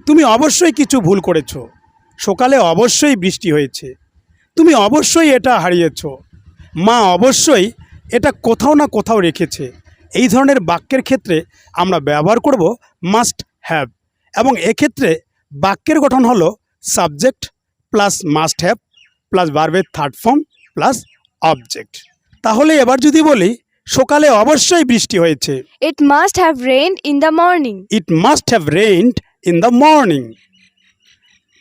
তুমি অবশ্যই কিছু ভুল করেছো। সকালে অবশ্যই বৃষ্টি হয়েছে। তুমি অবশ্যই এটা হারিয়েছো। মা অবশ্যই এটা কোথাও না কোথাও রেখেছে। এই ধরনের বাক্যের ক্ষেত্রে আমরা ব্যবহার করব মাস্ট হ্যাভ, এবং এক্ষেত্রে বাক্যের গঠন হলো subject plus must have plus ভার্বের থার্ড ফর্ম প্লাস অবজেক্ট। তাহলে এবার যদি বলি সকালে অবশ্যই বৃষ্টি হয়েছে, It must have rained in the morning. It must have rained in the morning.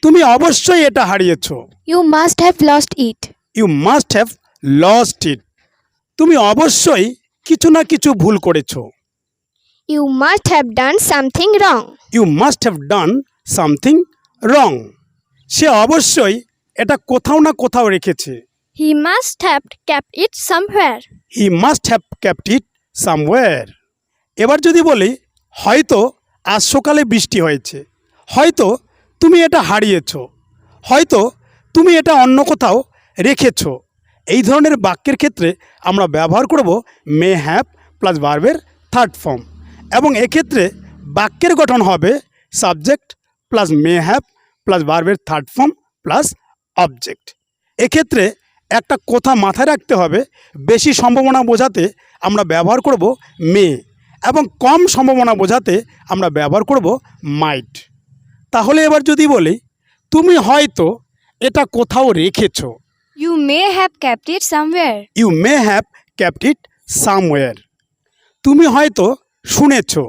তুমি অবশ্যই এটা হারিয়েছো, You must have lost it. You must have lost it. তুমি অবশ্যই কিছু না কিছু ভুল করেছো, You must have done something wrong. You must have done something wrong. সে অবশ্যই এটা কোথাও না কোথাও রেখেছে, He must have kept it somewhere. He must have kept it somewhere. এবার যদি বলি হয়তো আজ সকালে বৃষ্টি হয়েছে, হয়তো তুমি এটা হারিয়েছো, হয়তো তুমি এটা অন্য কোথাও রেখেছো। এই ধরনের বাক্যের ক্ষেত্রে আমরা ব্যবহার করব মে হ্যাভ প্লাস ভার্বের থার্ড ফর্ম, এবং এক্ষেত্রে বাক্যের গঠন হবে subject plus may have plus ভার্বের থার্ড ফর্ম প্লাস অবজেক্ট। এক্ষেত্রে একটা কথা মাথায় রাখতে হবে, বেশি সম্ভাবনা বোঝাতে আমরা ব্যবহার করব মে, এবং কম সম্ভাবনা বোঝাতে আমরা ব্যবহার করব মাইট। তাহলে এবার যদি বলি তুমি হয়তো এটা কোথাও রেখেছো, You may have kept it somewhere. You may have kept it somewhere. তুমি হয়তো শুনেছো,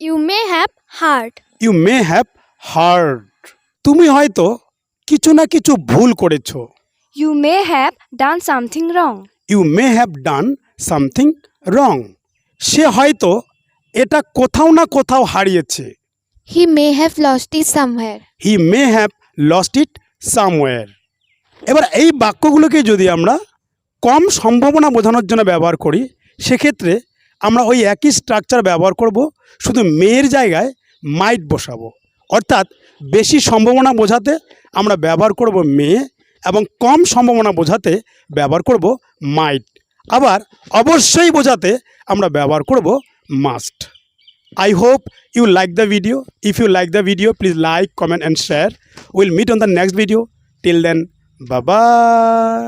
You may have heard. You may have heard. তুমি হয়তো কিছু না কিছু ভুল করেছো, You may have done something wrong. You may have done something wrong. সে হয়তো এটা কোথাও না কোথাও হারিয়েছে, He may have lost it somewhere. He may have lost it somewhere. এবার এই বাক্যগুলোকে যদি আমরা কম সম্ভাবনা বোঝানোর জন্য ব্যবহার করি, সেক্ষেত্রে আমরা ওই একই স্ট্রাকচার ব্যবহার করব, শুধু মেয়ের জায়গায় মাইট বসাবো। অর্থাৎ বেশি সম্ভাবনা বোঝাতে আমরা ব্যবহার করব মেয়ে, এবং কম সম্ভাবনা বোঝাতে ব্যবহার করব মাইট। আবার অবশ্যই বোঝাতে আমরা ব্যবহার করব must. I hope you like the video. If you like the video, please like, comment and share. We'll meet on the next video. Till then, bye bye.